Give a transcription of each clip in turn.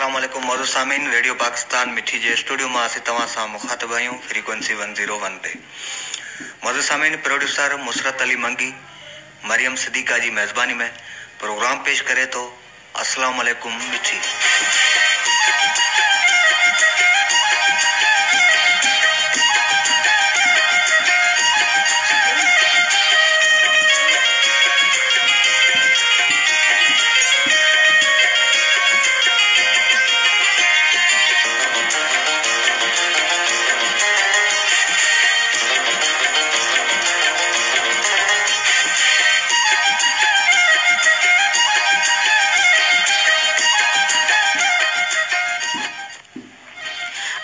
अस्सलाम वालेकुम मौजूद सामीन रेडियो पाकिस्तान मिठी जे स्टूडियो में असीं तव्हां सां मुखातिब आहियूं फ्रीक्वेंसी 101 ते। मौजूद सामीन प्रोड्यूसर मुसरत अली मंगी मरियम सदीका जी मेज़बानी में प्रोग्राम पेश करे तो अस्सलाम वालेकुम मिठी।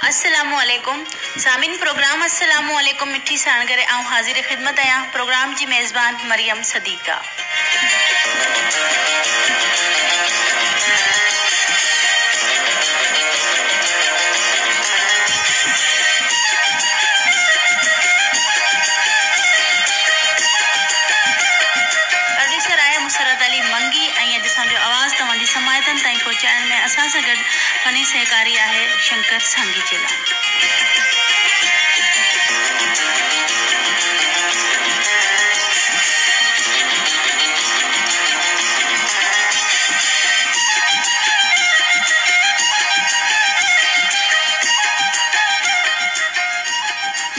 अस्सलामुअलैकुम सामिन प्रोग्राम अस्सलामुअलैकुम मिठी साण करे आऊं हाजिर खिदमत आया प्रोग्राम जी मेज़बान मरियम सदीका। प्रोड्यूसर आया मुसरत अली मंगी ऐं अॼु असांजो आवाज़ तव्हांजी समायतनि ताईं पहुचाइण में असां सां गॾु फनी सहकारी आहे शंकर सांगी चेलानी।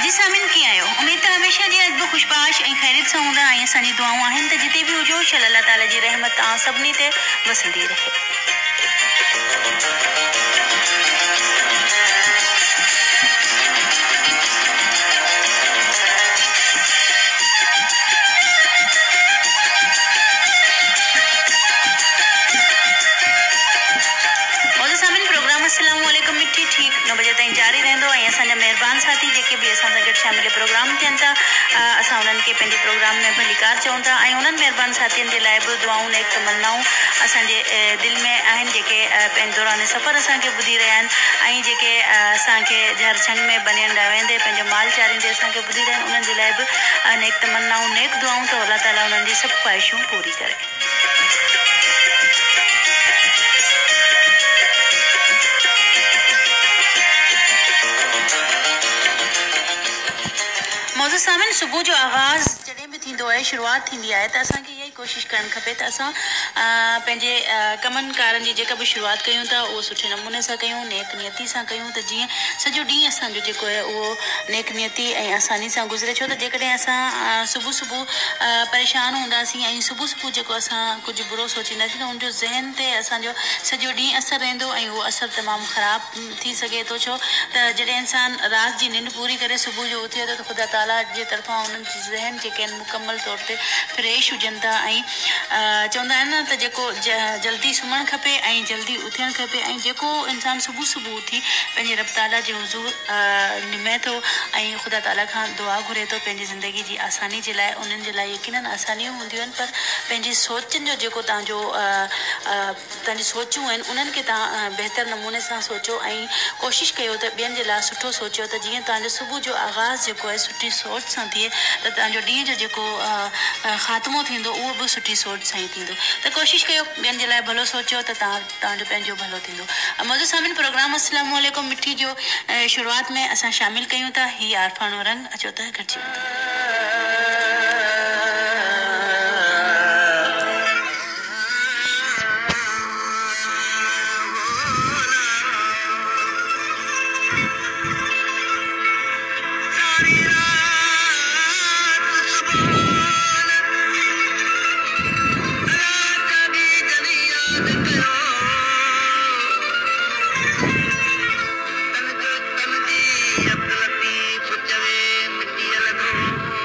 जी सामिन कीअं आहियो? उमेद त हमेशह जी अॼु बि ख़ुशबाश ऐं ख़ैरियत सां हूंदा ऐं असांजी दुआऊं आहिनि त जिते बि हुजो शल अल्लाह ताला जी रहमत तव्हां सभिनी ते वसंदी रहे। अस्सलामुअलैकुम मिठी ठीक 9 बजे ताईं जारी रहंदो ऐं असांजा महिरबान साथी जेके बि असां सां गॾु शामिल प्रोग्राम थियनि था असां उन्हनि खे पंहिंजे प्रोग्राम में भलीकार चऊं था ऐं उन्हनि महिरबान साथियुनि जे लाइ बि दुआऊं नेक तमन्नाऊं असांजे दिलि में आहिनि जेके पंहिंजे दौरान सफ़र असांखे ॿुधी रहिया आहिनि ऐं जेके असांखे झरझंग में बनियन वेंदे पंहिंजो माल चारींदे असांखे ॿुधी रहिया आहिनि उन्हनि जे लाइ बि नेक तमन्नाऊं नेक दुआऊं त अल्लाह ताला उन्हनि जी सभु ख़्वाहिशूं पूरी करे। मौजूद सामिन सुबुह जो आगाज़ जॾहिं बि थींदो आहे शुरूआति थींदी आहे त असांखे इहा ई कोशिशि करणु खपे त असां पंहिंजे कमनि कारनि जी जेका बि शुरूआति कयूं था उहो सुठे नमूने सां कयूं नेक नियती सां कयूं त जीअं सॼो ॾींहुं असांजो जेको आहे उहो नेक नियती ऐं आसानी सां गुज़रे। छो त जेकॾहिं असां सुबुह परेशान हूंदासीं ऐं सुबुह जेको असां कुझु बुरो सोचींदासीं त हुनजो ज़हन ते असांजो सॼो ॾींहुं असरु रहंदो ऐं उहो असरु तमामु ख़राबु थी सघे थो। छो त जॾहिं इंसान राति जी निंड पूरी करे सुबुह जो उथे थो त ख़ुदा ताला जे तरफ़ां उन्हनि जी ज़हन जेके आहिनि मुकमल तौर ते फ्रेश हुजनि था ऐं चवंदा आहिनि न त जेको जल्दी सुम्हणु खपे ऐं जल्दी उथणु खपे ऐं जेको इंसानु सुबुह उथी पंहिंजे रब ताला जे हुज़ूर निमे थो ऐं ख़ुदा ताला खां दुआ घुरे थो पंहिंजी ज़िंदगी जी आसानी जे लाइ उन्हनि जे लाइ यकीनन आसानियूं हूंदियूं आहिनि पर पंहिंजी सोचनि जो जेको तव्हांजी सोचूं आहिनि उन्हनि खे तव्हां बहितर नमूने सां सोचो ऐं कोशिशि कयो त ॿियनि जे लाइ सुठो सोचियो त जीअं तव्हांजो सुबुह जो आगाज़ जेको आहे सुठी सोच सां थिए त तव्हांजो ॾींहं जो जेको ख़ात्मो थींदो उहो बि सुठी सोच सां ई थींदो। त कोशिशि कयो ॿियनि जे लाइ भलो सोचियो त तव्हांजो पंहिंजो भलो थींदो। मौजूद सामिन प्रोग्राम अस्सलामुअलैकुम मिठी जो शुरूआति में असां शामिल कयूं था ही आरफानो रंग अचो त गॾिजी तन जो तन दी अब्दुल लतीफ चवे मिटी लॻो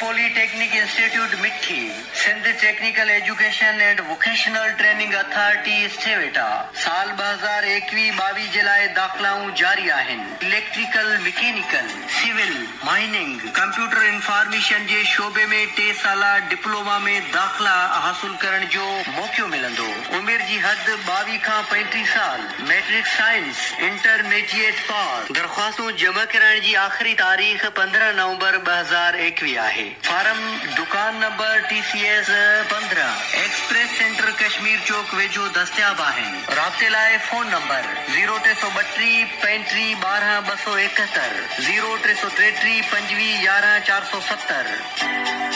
polytechnic institute Mithi, Sindh technical education and vocational training authority STEVTA साल 2021-22 जे लाइ दाख़िलाऊं जारी आहिनि। Electrical, mechanical, civil, mining, computer information जे शोबे में 3 साला डिप्लोमा में दाख़िला हासिल करण जो मौक़ो मिलंदो। उमिरि जी हद 22 खां 35 साल। Matric science intermediate pass. दरख़्वास्तूं जमा कराइण जी आख़िरी तारीख़ 15 नवंबर 2021 आहे। फार्म दुकान number TCS 15 express centre Kashmir Chowk वेझो दस्तियाब आहिनि। राब्ते लाइ फोन नंबर 0332 35 12 271, 0333 25 11 470।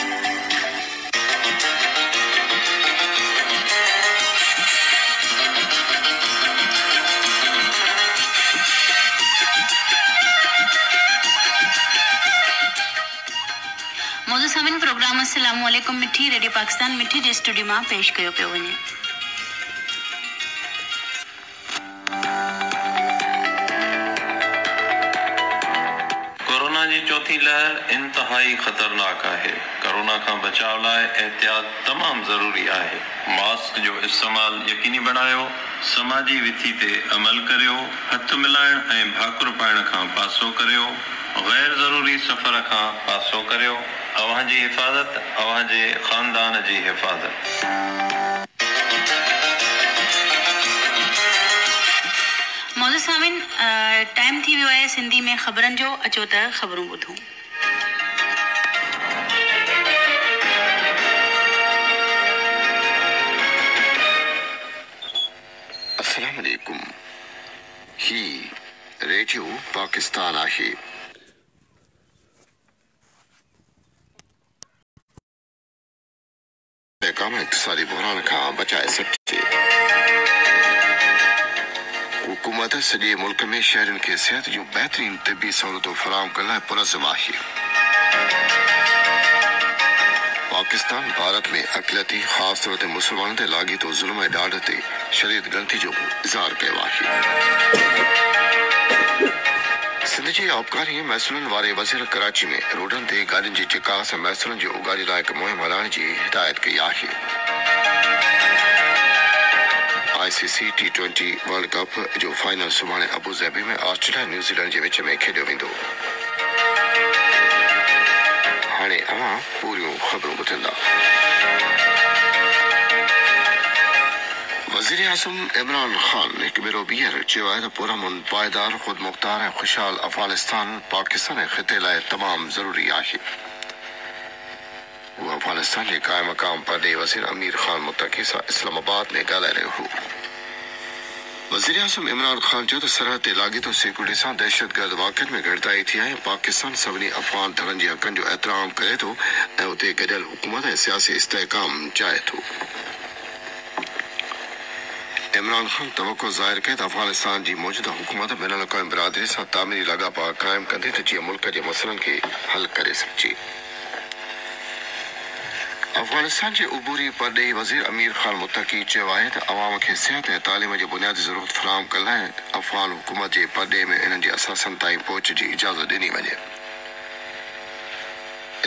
मौजूद सभिनी प्रोग्राम अस्सलाम वालेकुम मिठी रेडियो पाकिस्तान मिठी जे स्टूडियो में पेश कयो पियो वञे। कोरोना जी चौथी लहर इंतहाई खतरनाक है। कोरोना का बचाव लाइ एहतियात तमाम ज़रूरी है। मास्क जो इस्तेमाल यकीनी बनायो, समाजी विथी ते अमल करियो, हथ मिलाइण ऐं भाकुर पाइण खां पासो करियो, गैर ज़रूरी सफ़र खां पासो करियो। अवां जी हिफ़ाज़त अवां जे ख़ानदान जी हिफ़ाज़त। मौजूद सामिन टाइम थी वियो आहे सिंधी में ख़बरनि जो। अचो त ख़बरूं ॿुधूं। अस्सलाम वालेकुम। ही रेडियो पाकिस्तान आहे। काम इक़्तिसादी बहरान खां बचाए सघिजे। हुकूमत सॼे मुल्क में शहरनि खे सिहत जूं बहितरीन तिबी सहूलियतूं फराहम करण लाइ पुरज़म आहे। पाकिस्तान भारत में अक़लियती ख़ासि तौर ते मुसलमाननि ते लाॻीतो ज़ुल्म ऐं ॾाढ ते शदीद गिनती जो इज़हार कयो आहे। सिंध जे आबकारी महसूलनि वारे वज़ीर कराची में रोडनि ते गाॾियुनि जी चिकास ऐं महसूलनि जी उगारी लाइ हिकु मुहिम हलाइण जी हिदायत कई आहे। ICC T20 वर्ल्ड कप जो फाइनल सुभाणे अबूज़ाबी में ऑस्ट्रेलिया न्यूज़ीलैंड जे विच में खेॾियो वेंदो। हाणे अवां पूरियूं ख़बरूं ॿुधंदा। वज़ीर आज़म इमरान ख़ान हिकु भेरो ॿीहर चयो आहे त पुरअमन, पाइदार, ख़ुदि मुख़्तार ऐं ख़ुशहाल अफ़गानिस्तान पाकिस्तान ऐं ख़िते लाइ तमामु ज़रूरी आहे। हू अफ़गानिस्तान जे क़ाइम मक़ाम परॾे वज़ीर अमीर ख़ान मुत्तक़ी सां इस्लामाबाद में ॻाल्हाए रहियो हो। वज़ीर आज़म इमरान ख़ान चयो त सरहद ते लाॻीतो सिक्योरिटी सां दहशतगर्द वाक़िअनि में घटिताई थी आहे। पाकिस्तान सभिनी अफ़गान धड़नि जे हक़नि जो एतिराम करे थो ऐं उते गॾियल हुकूमत ऐं सियासी इस्तेहकाम चाहे थो। इमरान ख़ान तवक़ो ज़ाहिर कई त अफ़गानिस्तान जी मौजूदा हुकूमत बैन अल-अक़वामी बिरादरी सां तामीरी लाॻापा क़ाइमु कंदी त जीअं मुल्क जे मसइलनि खे हल करे सघिजे। अफ़गानिस्तान जे उबूरी परॾेही वज़ीर अमीर ख़ान मुत्तक़ी चयो आहे त अवाम खे सिहत ऐं तालीम जी बुनियादी ज़रूरत फ़राहम करण लाइ अफ़गान हुकूमत जे परॾे में इन्हनि जे असासनि ताईं पहुच जी इजाज़त ॾिनी वञे।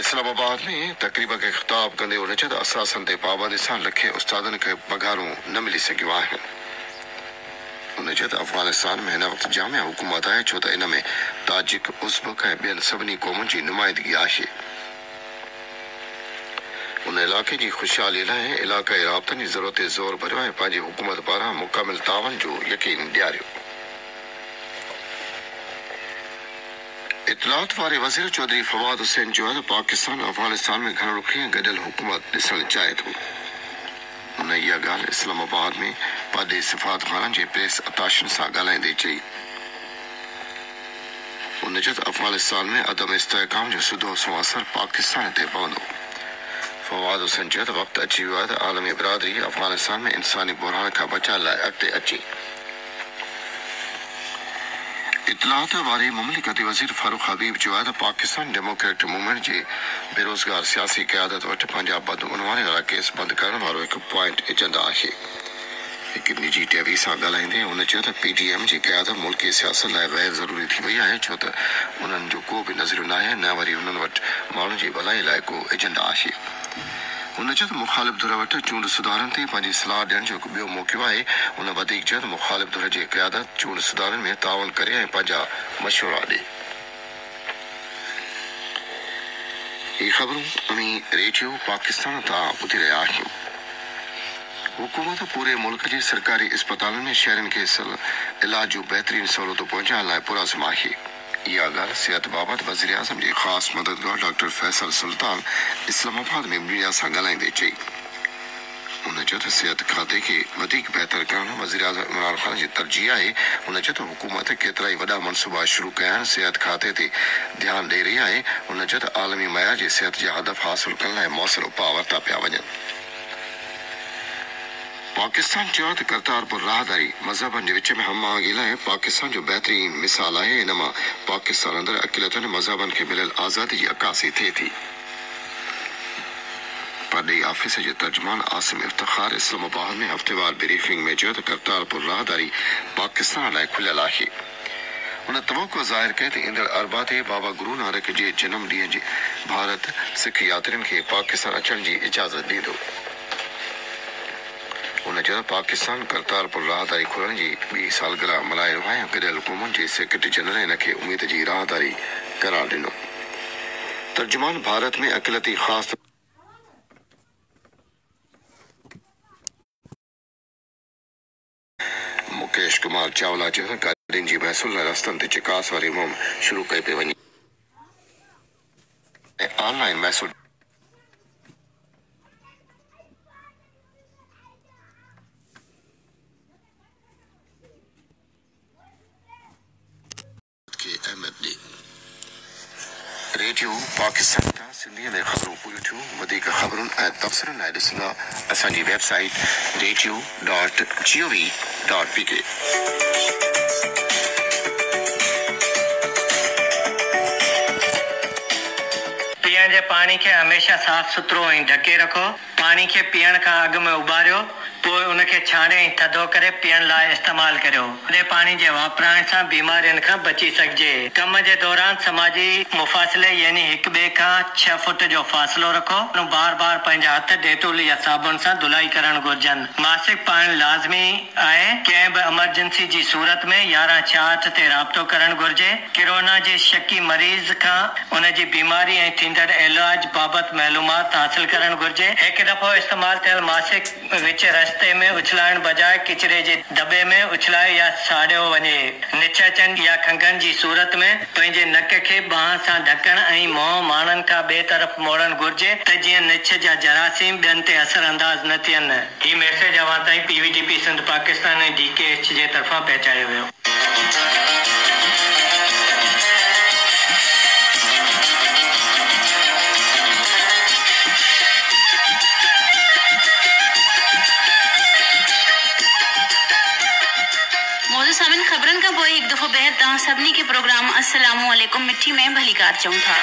इस्लामाबाद में तक़रीब खे ख़िताब कंदे उन चयो त असासनि ते पाबंदी सां लखे उस्तादनि खे पघारूं न मिली सघियूं आहिनि। उन चयो त अफ़गानिस्तान में हिन वक़्तु जामिया हुकूमत आहे छो त इन में ताजिक, उज़्बक ऐं ॿियनि सभिनी क़ौमुनि जी नुमाइंदगी आहे। उन इलाइक़े जी ख़ुशहाली लाइ इलाक़ाई राब्तनि जी ज़रूरत ते ज़ोर भरियो ऐं पंहिंजी हुकूमत पारां मुकमिल तावन जो यकीन ॾियारियो। इतलात वारे वज़ीर चौधरी फवाद हुसैन चयो आहे त पाकिस्तान अफ़गानिस्तान में घणो रुखी ऐं गॾियल हुकूमत ॾिसणु चाहे थो। उन इहा ॻाल्हि इस्लामाबाद में परॾे सिफ़ारतखाननि जे प्रेस अताशनि सां ॻाल्हाईंदे चई। उन चयो त अफ़गानिस्तान में अदम इस्तेहकाम जो सिधो सो असरु पाकिस्तान ते पवंदो। फवाद हुसैन चयो त वक़्तु अची वियो आहे त आलमी बिरादरी अफ़गानिस्तान में इंसानी बहरान खां बचाइण लाइ अॻिते अचे। इतलात वारे ममलिकती वज़ीर फारूक हबीब चयो आहे त पाकिस्तान डेमोक्रेट मूवमेंट जे बेरोज़गार सियासी क़यादत वटि पंहिंजा बदउनवानी वारा केस बंदि करण वारो हिकु पॉइंट इजंदा आहे। एक निजी टीवी सां ॻाल्हाईंदे हुन चयो त PTM जी क़यादत मुल्क जी सियासत लाइ गैर ज़रूरी थी वई आहे छो त उन्हनि जो को बि नज़रियो न आहे न वरी उन्हनि वटि माण्हुनि जी भलाई लाइ को एजेंडा आहे। हुन चयो त मुखालिफ़ धुर वटि चूंड सुधारनि ते पंहिंजी सलाह ॾियण जो हिकु ॿियो मौक़ो आहे। हुन वधीक चयो त मुखालिफ़ धुर जी क़यादत चूंड सुधारनि में ताउन करे ऐं पंहिंजा मशवरा ॾे। ये ख़बरूं अमी रेडियो पाकिस्तान तां ॿुधी रहिया आहियूं। हुकूमत पूरे मुल्क जे सरकारी अस्पतालनि में शहरनि खे इलाज जूं बहितरीन सहूलियतूं पहुचाइण लाइ पुरज़म आहे। इहा ॻाल्हि सिहत बाबति वज़ीर आज़म जे ख़ासि मददगार डॉक्टर फैसल सुल्तान इस्लामाबाद में मीडिया सां ॻाल्हाईंदे चई। हुन चयो त सिहत खाते खे वधीक बहितर करणु वज़ीर आज़म इमरान ख़ान जी तरजीह आहे। हुन चयो त हुकूमत केतिरा ई वॾा मनसूबा शुरू कया आहिनि सिहत खाते ते ध्यानु ॾेई रही आहे। हुन चयो त आलमी मयार जी सिहत जा हदफ़ हासिल करण लाइ मौसर उपाउ वरिता पिया वञनि। पाकिस्तान चयो त करतारपुर राहदारी मज़हबनि जे विच में हमआहंगी लाइ पाकिस्तान जो बहितरीन मिसाल आहे। इन मां पाकिस्तान अंदरि अक़िलतनि मज़हबनि खे मिलियल आज़ादी जी अक्कासी थिए थी। परॾेही ऑफिस जे तर्जुमान आसिम इफ्तिखार इस्लामाबाद में हफ़्तेवार ब्रीफिंग में चयो त करतारपुर राहदारी पाकिस्तान लाइ खुलियल आहे। हुन तवक़ो ज़ाहिर कई त ईंदड़ अरबा ते बाबा गुरु नानक जे जनम ॾींहं जे भारत सिख यात्रियुनि खे पाकिस्तान अचण जी इजाज़त ॾींदो। हुन चयो पाकिस्तान करतारपुर राहदारी खोलण जी ॿी सालगिरह मल्हाए रहियो आहे। गॾियल हुकूमत जे सेक्रेटरी जनरल हिन खे उमेद जी राहदारी करार ॾिनो। तर्जुमान भारत में अक़िलती ख़ासि मुकेश कुमार चावला चयो त गाॾियुनि जी महसूल लाइ रस्तनि ते चिकास वारी मुहिम शुरू कई पई वञे ऐं ऑनलाइन महसूल रेडियो पाकिस्तान तां सिंधीअ में ख़बरूं पूरियूं थियूं। वधीक ख़बरुनि ऐं तबसरनि लाइ ॾिसंदा असांजी वेबसाइट radio.gov.pk। पीअण जे पाणी खे हमेशा साफ़ सुथरो ऐं ढके रखो। पाणी खे पीअण खां अॻु में उॿारियो, पोइ उनखे छाणे ऐं थधो करे पीअण लाइ इस्तेमालु करियो। थधे पाणी जे वापराइण सां बीमारियुनि खां बची सघिजे। कम जे दौरान समाजी मुफ़ासिले यानी हिक ॿिए खां 6 फुट जो फ़ासिलो रखो। बार बार पंहिंजा हथ डेटोल या साबुण सां धुलाई करणु घुर्जनि। मासिक पाइण लाज़मी आहे। कंहिं बि एमरजेंसी जी सूरत में 1166 ते राब्तो करणु घुर्जे। कोरोना जे शकी मरीज़ खां उन जी बीमारी ऐं थींदड़ इलाज बाबति मालूमात हासिल करणु घुर्जे। हिकु दफ़ो इस्तेमालु थियल मासिक विच रस्ते में उछलाइण बजाए किचिरे जे दॿे में उछलाए या साड़ियो वञे। निछाचनि या खंघनि जी सूरत में पंहिंजे नक खे बांह सां ढकणु ऐं मुंहुं माण्हुनि खां ॿिए तरफ़ मोड़णु घुर्जे त जीअं निछ जा जरासीम ॿियनि ते असर अंदाज़ न थियनि। ही मैसेज अवां ताईं PVTP सिंध पाकिस्तान ऐं DKH जे तरफ़ां पहुचायो वियो। सामिन ख़बरनि खां पोइ हिकु दफ़ो ॿीहर तव्हां सभिनी खे प्रोग्राम अस्सलामु अलैकुम मिठी में भलीकार चऊं था।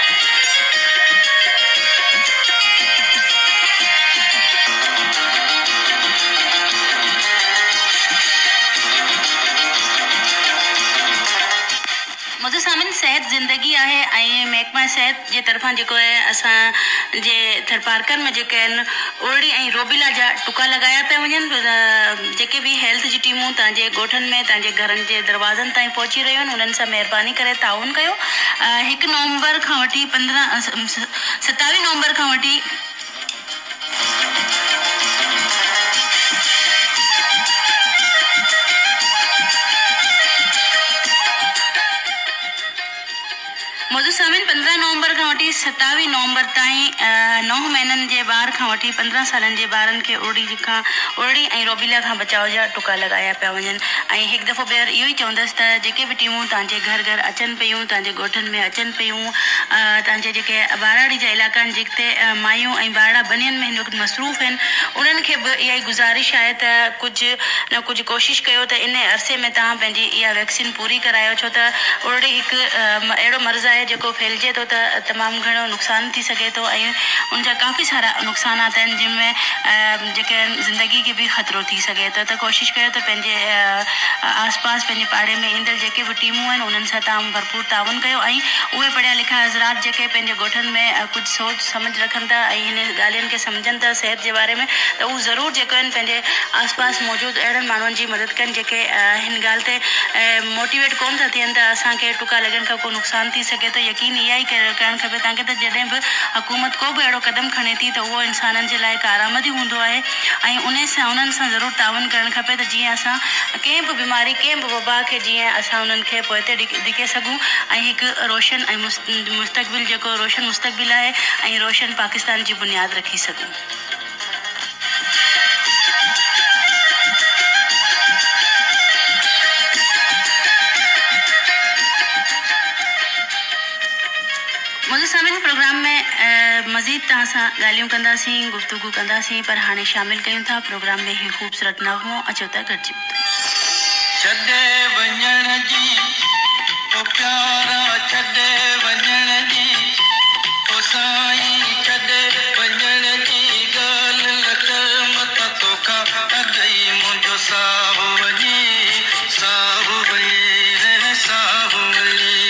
मुझे सामिन सेहत ज़िंदगी आहे ऐं महकमा सेहत जे तरफ़ां जेको आहे असांजे थरपारकर में जेके आहिनि ओरड़ी ऐं रोबिला जा टुका लॻाया पिया वञनि। जेके बि हेल्थ जी टीमूं तव्हांजे ॻोठनि में तव्हांजे घरनि जे दरवाज़नि ताईं पहुची रहियूं आहिनि उन्हनि सां महिरबानी करे ताउन कयो। 1 नवंबर खां वठी 27 नवंबर खां वठी मौजूद सामिन 15 नवंबर खां वठी 27 नवंबर ताईं 9 महीननि जे ॿार खां वठी 15 सालनि जे ॿारनि खे ओरड़ी ऐं रोबिला खां बचाव जा टुका लॻाया पिया वञनि। ऐं हिकु दफ़ो ॿीहर इहो ई चवंदसि त जेके बि टीमूं तव्हांजे घर अचनि पियूं तव्हांजे ॻोठनि में अचनि पियूं तव्हांजे जेके ॿाराड़ी जा इलाइक़ा आहिनि जिते मायूं ऐं ॿारड़ा बनियुनि में हिन वक़्तु मसरूफ़ आहिनि उन्हनि खे बि इहा ई गुज़ारिश आहे त कुझु न कुझु कोशिशि कयो त इन अरसे में तव्हां पंहिंजी इहा वैक्सीन पूरी करायो। छो त ओरड़ी हिकु अहिड़ो मर्ज़ु आहे आहे जेको फैलिजे थो त तमामु घणो नुक़सानु थी सघे थो ऐं उनजा काफ़ी सारा नुक़सानात आहिनि जिनमें जेके ज़िंदगी खे बि ख़तरो थी सघे थो। त कोशिशि कयो त पंहिंजे आसपास पंहिंजे पाड़े में ईंदड़ जेके बि टीमूं आहिनि उन्हनि सां तव्हां भरपूर ताउन कयो ऐं उहे पढ़िया लिखिया हज़रात जेके पंहिंजे ॻोठनि में कुझु सोच सम्झ रखनि था ऐं हिन ॻाल्हियुनि खे सम्झनि था सिहत जे बारे में, त उहे ज़रूरु जेके आहिनि पंहिंजे आसपास मौजूदु अहिड़नि माण्हुनि जी मदद कनि जेके हिन ॻाल्हि ते मोटिवेट कोन था थियनि त असांखे टुका लॻण खां को नुक़सानु थी सघे थो। यकीन इहा ई करणु खपे तव्हांखे त जॾहिं बि हुकूमत को बि अहिड़ो क़दम खणे थी त उहो इंसाननि जे लाइ कारआमद ई हूंदो आहे ऐं उन्हनि सां ज़रूरु ताउन करणु खपे त जीअं असां कंहिं बि बीमारी कंहिं बि वबा खे जीअं असां उन्हनि खे पोइते धिके सघूं ऐं हिकु रोशन ऐं मुस्तक़बिल जेको रोशन मुस्तक़बिल आहे ऐं रोशन पाकिस्तान जी बुनियादु रखी सघूं। मुज़िद प्रोग्राम में मज़ीद तव्हां सां ॻाल्हियूं कंदासीं, गुफ़्तगू कंदासीं, पर हाणे शामिल कयूं था प्रोग्राम में ही ख़ूबसूरत नग़मो अचो त गॾिजूं। छॾे वञण जी ओ प्यारा छॾे वञण जी ओ साईं छॾे वञण जी ॻाल्हि न कर मत तोखां अॻई मुंहिंजो साहु वञे साहु वञे साहु वञे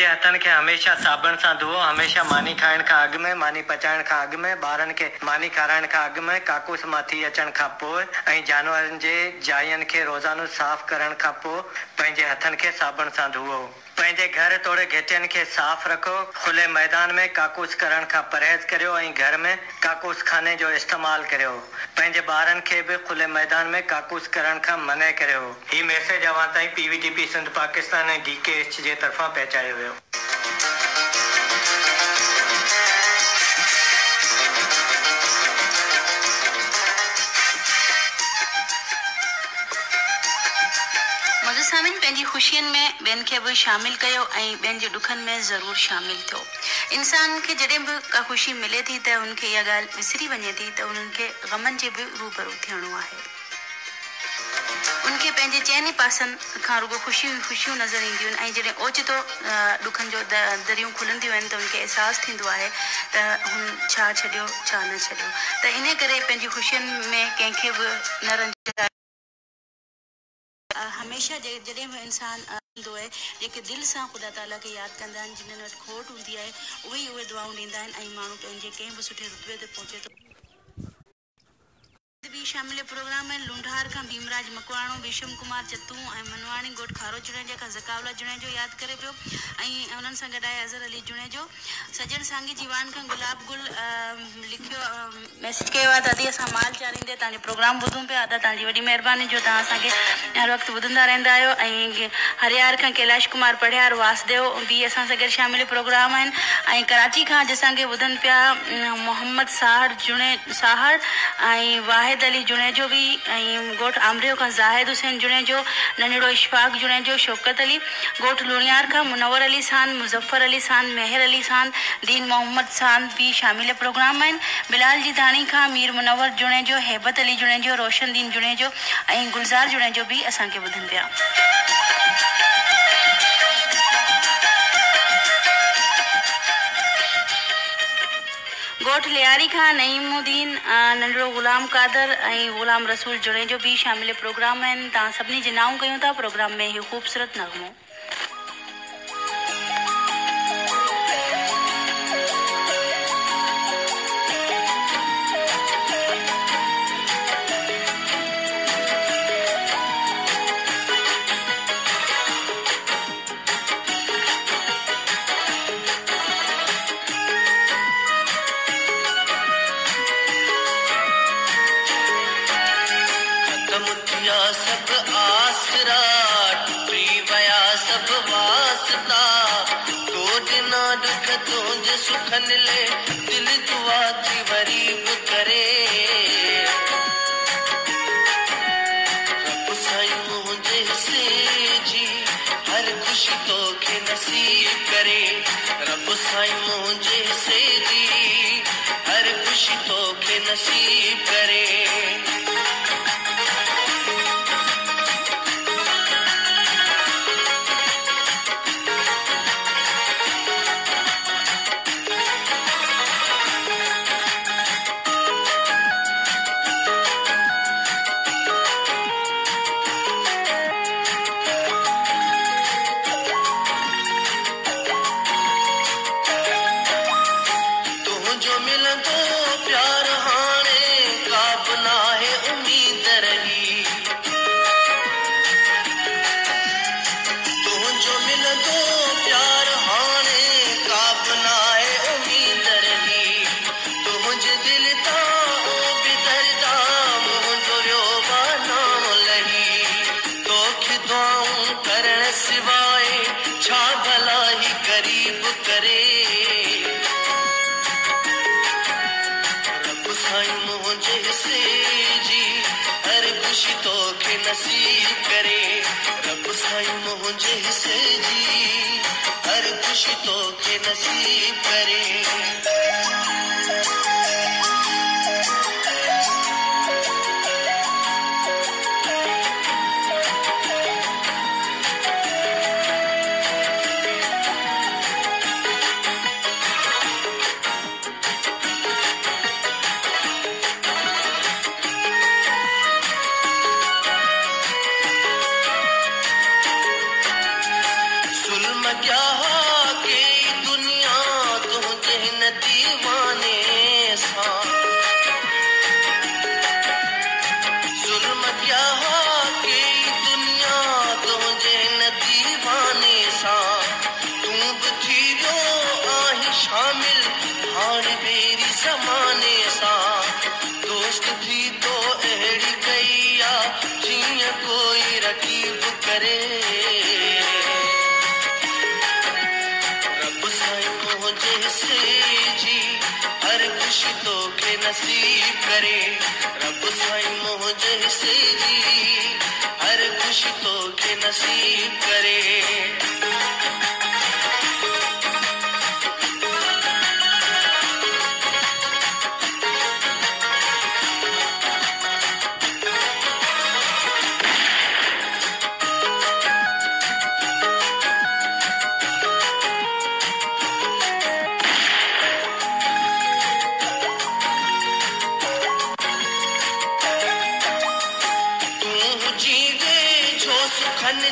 हथनि खे हमेशह साबुण सां धुओ। हमेशह मानी खाइण खां अॻु में, मानी पचाइण खां अॻु में, ॿारनि खे मानी खाराइण खां अॻु में, काकूस मां थी अचण खां पोइ ऐं जानवरनि जे जायुनि खे रोज़ानो साफ़ करण खां पोइ पंहिंजे हथनि खे साबुण सां धुओ। पंहिंजे घर तोड़े घिटियुनि खे साफ़ रखो। खुले मैदान में काकूस करण खां परहेज़ करियो ऐं घर में काकूस खाने जो इस्तेमालु करियो। पंहिंजे ॿारनि खे बि खुले मैदान में काकूस करण खां मना करियो। ही मैसेज अवां ताईं PVTP सिंध पाकिस्तान ऐं DKH जे तरफ़ां पहुचायो वियो। सामिन पंहिंजी ख़ुशियुनि में ॿियनि खे बि शामिल कयो ऐं ॿियनि जे ॾुखनि में ज़रूरु शामिल थियो। इंसान खे जॾहिं बि का ख़ुशी मिले थी त हुनखे इहा ॻाल्हि विसरी वञे थी त उन्हनि खे ग़मनि जे बि रूबरू थियणो आहे। उनखे पंहिंजे चइनि पासनि खां रुगो ख़ुशियूं नज़र ईंदियूं आहिनि ऐं जॾहिं ओचितो ॾुखनि जो दरियूं खुलंदियूं आहिनि त उनखे अहसासु थींदो आहे त हुन छा छॾियो छा न छॾियो। त इन करे पंहिंजी ख़ुशियुनि में कंहिंखे बि न रंजाए। हमेशह जॾहिं बि इंसानु हूंदो आहे जेके दिलि सां ख़ुदा ताला खे यादि कंदा आहिनि, जिन्हनि वटि खोट हूंदी आहे, उहे दुआऊं ॾींदा आहिनि ऐं माण्हू पंहिंजे कंहिं बि सुठे रुतबे ते पहुचे थो। भी शामिल प्रोग्राम में लुंढार खां भीमराज मकवाणो, विशम कुमार चतू ऐं मनवाणी गोट खारो जुड़े खां ज़कावला जुड़े जो यादि करे पियो ऐं उन्हनि सां गॾु आहे अज़र अली जुड़े जो। सजन सांगी जीवान खां गुलाब गुल लिखियो मैसेज कयो आहे त अदी असां माल चारींदे तव्हांजो प्रोग्राम ॿुधूं पिया। अदा तव्हांजी वॾी महिरबानी जो तव्हां असांखे हर वक़्तु ॿुधंदा रहंदा आहियो। ऐं हरियार खां कैलाश कुमार पढ़ियार वासदेव बि असां सां गॾु शामिल प्रोग्राम आहिनि ऐं कराची खां अॼु असांखे ॿुधनि पिया मोहम्मद साहर ऐं वाहिद अली जुड़े जो बि ऐं गोठ आमरियो खां ज़ाहिद हुसैन जुड़े जो, नंढड़ो इशफाक जुड़े जो, शौकत अली गोठ लुणियार खां मुनवर अली सान, मुज़फ़र अली सान, मेहर अली सान, दीन मोहम्मद सान भी शामिल प्रोग्राम आहिनि। बिलाल जी धाणी खां मीर मुनवर जुड़े जो, हैबत अली जुड़े जो, रोशन दीन जुड़े जो ऐं गुलज़ार जुड़े जो बि असांखे ॿुधनि पिया। गोठ लियारी खां नईमुद्दीन, नंढड़ो ग़ुलाम कादर ऐं ग़ुलाम रसूल जुड़े जो बि शामिल प्रोग्राम आहिनि। तव्हां सभिनी जे नाऊं कयूं था प्रोग्राम में इहो ख़ूबसूरत नग़मो। सब आसरा टुटी वया सब वास्ता तो दिना दुख तुंज सुखन ले दिल दुआ थी वरीब करे। रब साईं मुझे से जी हर खुशी तो के नसीब करे। रब साईं मुझे से जी हर खुशी तो के नसीब करे। नसीब करे। रब साईं मुझे हिस्से जी हर खुशी तो के नसीब करे। क्या मौला जीअं कोई रकीब करे रब साईं मुंहिंजे से जी हर ख़ुशी तोखे नसीब करे रब साईं मुंहिंजे से जी हर ख़ुशी तोखे नसीब करे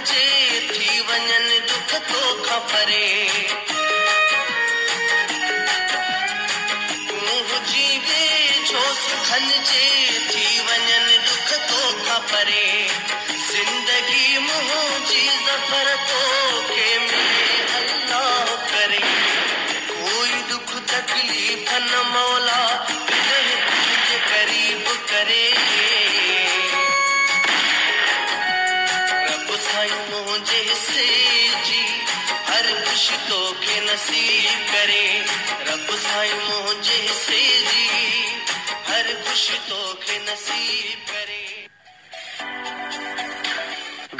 जे थी वञन दुख तोखां परे तूं जीवे छो सुखन जे थी वञन दुख तोखां परे ज़िंदगी मुंहिंजी ज़फ़र तोखे मिले अल्लाह करे कोई दुख तकलीफ़ न मौला तुंहिंजे क़रीब करे मुंहिंजे से जी हर ख़ुशी तोखे नसीब करे रब साईं मुंहिंजे से जी हर ख़ुशी तोखे नसीब करे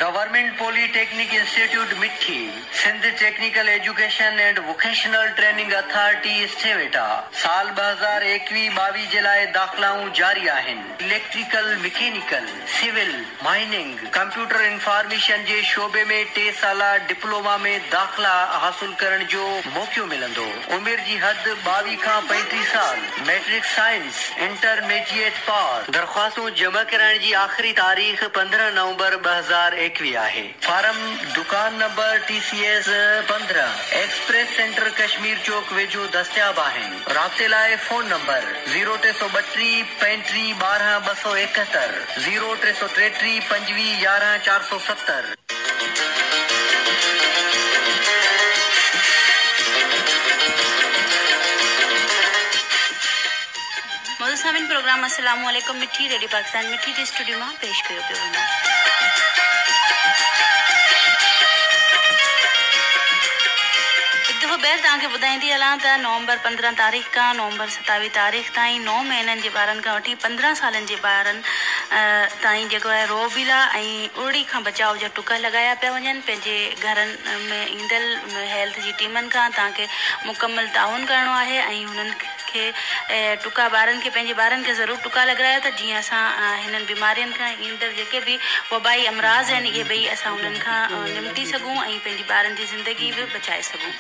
government polytechnic institute Mithi Sindh technical education and vocational training authority STEVTA साल 2021-22 जे लाइ दाख़िलाऊं जारी आहिनि electrical mechanical civil mining computer information जे शोबे में 3 साला डिप्लोमा में दाख़िला हासिल करण जो मौक़ो मिलंदो उमिरि जी हद 22 खां 35 साल मैट्रिक साइंस इंटरमीडिएट पास दरख़्वास्तूं जमा कराइण जी आख़िरी तारीख़ 15 नवंबर 2021 आहे फारम दुकान number TCS 15 express centre Kashmir Chowk वेझो दस्तियाब आहिनि राब्ते लाइ फोन नंबर 0332 35 12 271 0333 25 11 470 सामिन प्रोग्राम अस्सलाम वालेकुम मिठी रेडियो पाकिस्तान मिठी के स्टूडियो में पेश कयो पियो वञे हिकु दफ़ो ॿीहर तव्हांखे ॿुधाईंदी हलां त नवंबर 15 तारीख़ खां नवंबर 27 तारीख़ ताईं 9 महीननि जे ॿारनि खां वठी 15 सालनि जे ॿारनि ताईं जेको आहे रोबीला ऐं उड़ी खां बचाव जा टुका लॻाया पिया वञनि पंहिंजे घरनि में ईंदड़ हेल्थ जी टीमनि खां तव्हांखे मुकमल ताउन करिणो आहे ऐं हुननि खे टुका ॿारनि खे पंहिंजे ॿारनि खे ज़रूरु टुका लॻायो त जीअं असां हिननि बीमारियुनि खां ईंदड़ जेके बि वबाई अमराज़ आहिनि इहे ॿई असां उन्हनि खां निमटी सघूं ऐं पंहिंजी ॿारनि जी ज़िंदगी बि बचाए सघूं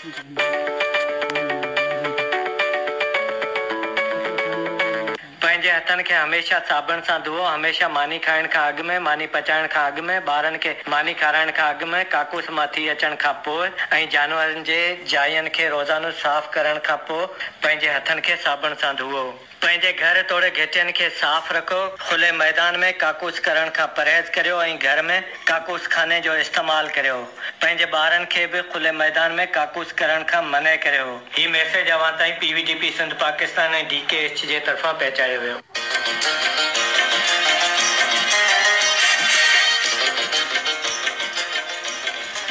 पंहिंजे हथनि खे हमेशह साबुण सां धुओ हमेशह मानी खाइण खां अॻु में मानी पचाइण खां अॻु में ॿारनि खे मानी खाराइण खां अॻु में काकूस मां थी अचण खां पोइ ऐं जानवरनि जे जायुनि खे रोज़ानो साफ़ करण खां पोइ पंहिंजे हथनि खे साबुण सां धुओ पंहिंजे घर तोड़े घेटियुनि खे साफ़ रखो खुले मैदान में काकूस करण खां परहेज़ करियो ऐं घर में काकूस खाने जो इस्तेमालु करियो पंहिंजे ॿारनि खे बि खुले मैदान में काकूस करण खां मना करियो हीउ मैसेज अवां ताईं PVTP सिंध पाकिस्तान ऐं DKH जे तरफ़ां पहुचायो वियो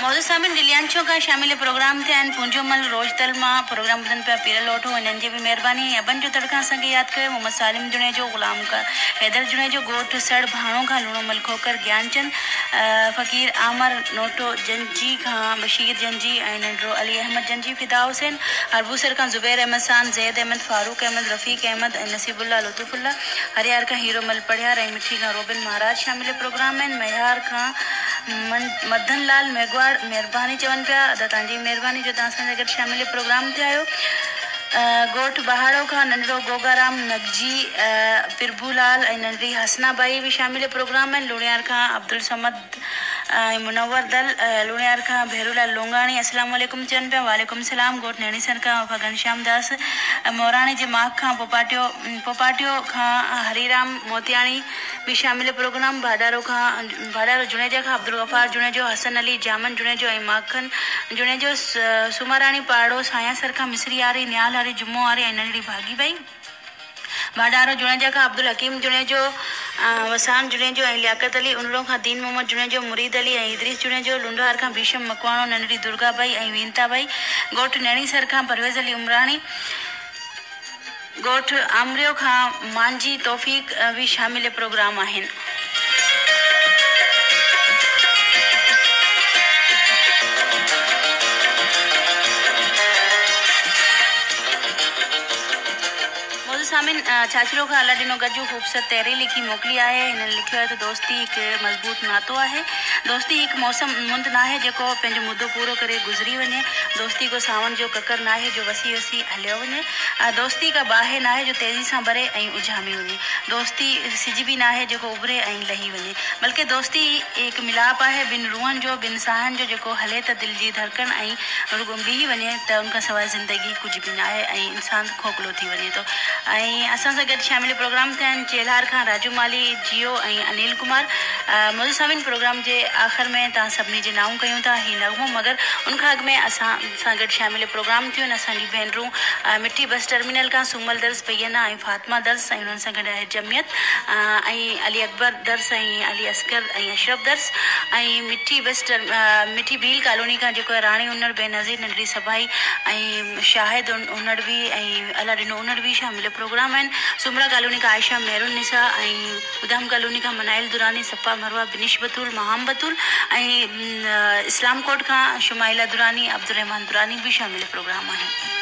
मौजूद सामिन डिलियांचो का शामिल प्रोग्राम थे आहिनि पूंजोमल रोजतल मां प्रोग्राम ॿुधनि पिया पीर लोठो हिननि जी बि महिरबानी अबनि जो तड़का असांखे यादि कयो मोहम्मद सालिम जुणेजो ग़ुलाम का हैदर जुणेजो ॻोठु सड़ भाणो खां लूणोमल खोकर ज्ञानचंद फ़कीर आमर नोटो जंजी खां बशीर जंजी ऐं नंढड़ो अली अहमद जंजी फिदा हुसैन हरबूसर खां ज़ुबैर अहमद सान ज़ैद अहमद फारूक अहमद रफ़ीक अहमद ऐं नसीबुल्ला लुतुफुल्ला हरियार खां हीरोमल पढ़ियार ऐं मिठी खां रोबिन महाराज शामिल प्रोग्राम आहिनि महियार खां मदन लाल मेघवाड़ महिरबानी चवनि पिया अदा तव्हांजी महिरबानी जो तव्हां असांजे गॾु शामिल प्रोग्राम ते आहियो ॻोठु बहाड़ो खां नंढड़ो गोगाराम नगजी पिरभूलाल ऐं नंढड़ी हसनाबाई बि शामिल प्रोग्राम आहिनि लुणियार खां अब्दुल समद ऐं मुनवर दल लुणियार खां भेरूलाल लोंगाणी अस्सलाम वालेकुम चवनि पिया वालेकुम सलाम ॻोठु नैणीसर खां वफ़ा घनश्याम दास मोराणी जे माग खां पोपाटियो खां हरीराम मोतियाणी भी शामिल प्रोग्राम भाडारो जुणेजा खां अब्दुल गफ़ार जुणेजो हसन अली जामन जुणेजो ऐं माखन जुणेजो सुमाराणी पाड़ो सायासर खां मिसरी वारी न्याल वारी जुम्मो वारी ऐं नंढड़ी भागी भाई भाडारो जुणेजा खां अब्दुल हकीम जुणेजो वसान जुड़े जो ऐं लियाकत अली उनरो खां दीन मोहम्मद जुड़े जो मुरीद अली ऐं इदरीस जुड़े जो लुंडहार खां भीशम मकवाणो नंढड़ी दुर्गा बाई ऐं वीनता बाई ॻोठ नैणीसर खां परवेज़ अली उमराणी ॻोठ आमरियो खां मांझी तौफ़ीक़ भी शामिल प्रोग्राम आहिनि। सामिन छाछरो खां अला ॾिनो गॾु ख़ूबसूरत तहरीर लिखी मोकिली आहे। हिननि लिखियो आहे त दोस्ती हिकु मज़बूत नातो आहे। दोस्ती हिकु मौसम मुंद न आहे जेको पंहिंजो मुदो पूरो करे गुज़री वञे। दोस्ती को सावन जो ककर न आहे जो वसी वसी हलियो वञे। दोस्ती का बाहि न आहे जो तेज़ी सां भरे ऐं उजामी वञे। दोस्ती सिज बि न आहे जेको उभरे ऐं लही वञे, बल्कि दोस्ती हिकु मिलाप आहे ॿिनि रूहनि जो, ॿिनि साहनि जो, जेको हले त दिलि जी धड़कन ऐं रुगो बीह वञे त उनखां सवाइ ज़िंदगी कुझु बि न आहे ऐं इंसानु खोखलो थी वञे थो। ऐं असां सां गॾु शामिल प्रोग्राम थिया आहिनि चेल्हार खां राजू माली, जियो ऐं अनिल कुमार। मौजूद सामिन प्रोग्राम जे आख़िर में तव्हां सभिनी जे नाऊं कयूं था ही नगमो, मगर उनखां अॻु में असां सां गॾु शामिल प्रोग्राम थियूं आहिनि असांजी भेनरूं मिठी बस टर्मिनल खां सूमल दर्स भैयना ऐं फातिमा दर्स ऐं उन्हनि सां गॾु आहे जमियत ऐं अली अकबर दर्स ऐं अली असगर ऐं अशरफ दर्स ऐं मिठी भील कॉलोनी खां जेको आहे राणी उनड़ बेनज़ीर नंढड़ी सभाई ऐं शाहिद उनड़ बि ऐं अला ॾिनो उनड़ बि शामिल प्रोग्राम आहिनि। सुमरा कॉलोनी खां आयशा मेहरुन निसा ऐं उधम कॉलोनी खां मनाइल दुरानी, सपा मरवा, बिनिश बतूल, महाम बतूल ऐं इस्लाम कोट खां शुमाइला दुरानी, अब्दुल रहमान दुरानी भी शामिल प्रोग्राम आहिनि।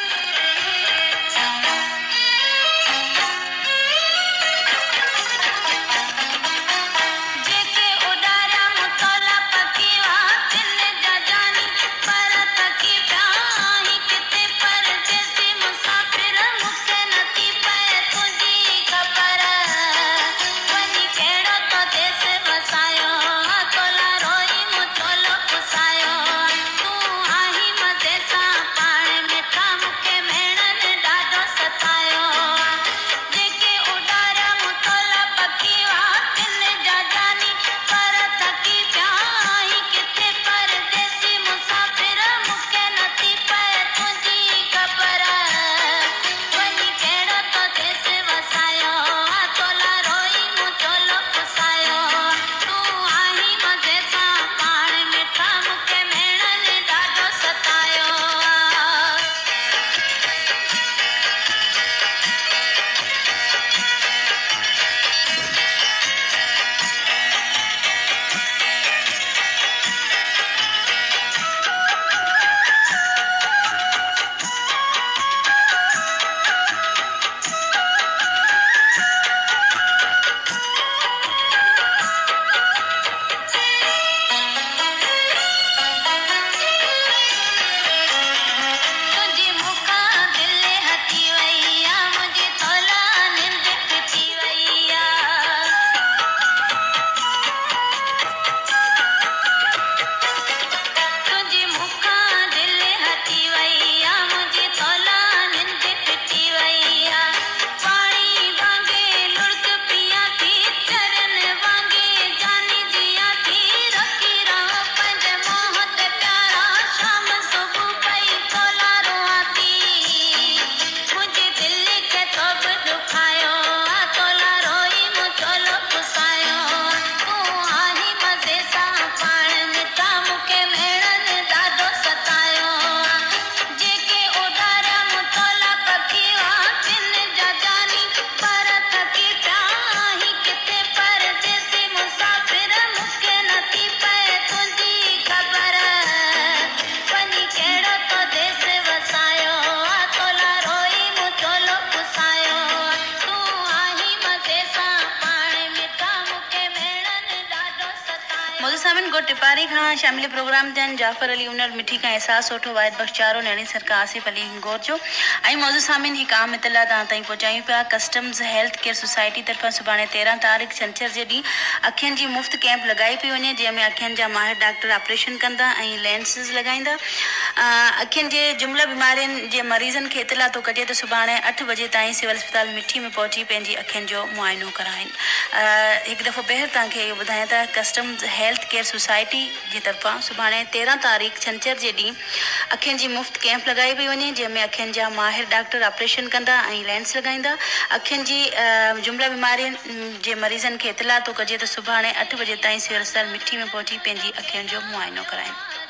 टिपारी खां शामिल प्रोग्राम थियनि जाफ़र अली उनर मिठी खां एहसास ओठो वाहिद बख़्श चारो नैणी सर खां आसिफ अली गौर जो ऐं मौजूद सामिन हिकु आम इतला तव्हां ताईं पहुचायूं पिया। कस्टम्स हेल्थ केयर सोसाइटी तरफ़ां सुभाणे 13 तारीख़ छंछर जे ॾींहुं अखियुनि जी मुफ़्त कैंप लॻाई पई वञे, जंहिंमें अखियुनि जा माहिर डॉक्टर ऑपरेशन कंदा ऐं लेंसिस लॻाईंदा। अखियुनि जे जुमिला बीमारियुनि जे मरीज़नि खे इतला थो कजे त सुभाणे 8 बजे ताईं सिविल अस्पताल मिठी में पहुची पंहिंजी अखियुनि जो मुआइनो कराइनि। हिकु दफ़ो ॿीहर तव्हांखे इहो ॿुधायां त कस्टम्स हेल्थ केयर सोसाइटी जी तरफ़ां सुभाणे 13 तारीख़ छंछर जे ॾींहुं अखियुनि जी मुफ़्त कैंप लॻाई पई वञे, जंहिंमें अखियुनि जा माहिर डॉक्टर ऑपरेशन कंदा ऐं लेंस लॻाईंदा। अखियुनि जी जुमला बीमारियुनि जे मरीज़नि खे इतला थो कजे त सुभाणे 8 बजे ताईं सिविल अस्पताल मिठी में पहुची पंहिंजी अखियुनि जो मुआइनो कराइनि।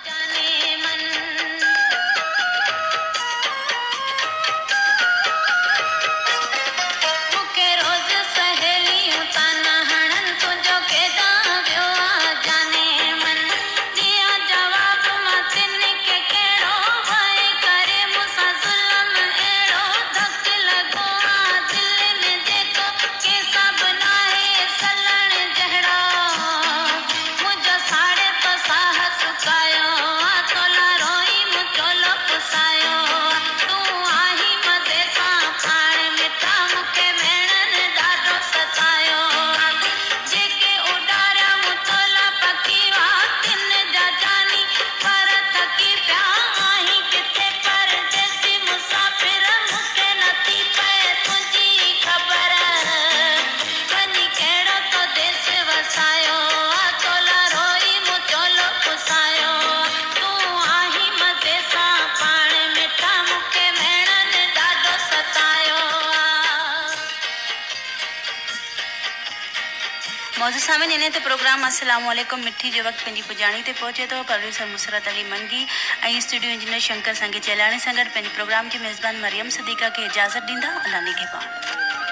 मौजूद सामिन इन ते प्रोग्राम अस्सलाम वालेकुम मिठी जो वक़्तु पंहिंजी पुॼाणी ते पहुचे थो। प्रोड्यूसर मुसरत अली मंगी ऐं स्टूडियो इंजीनियर शंकर संगे चेलाणी सां गॾु पंहिंजे प्रोग्राम जी मेज़बान मरियम सदीका खे इजाज़त ॾींदा। अल्लाह निगहबान।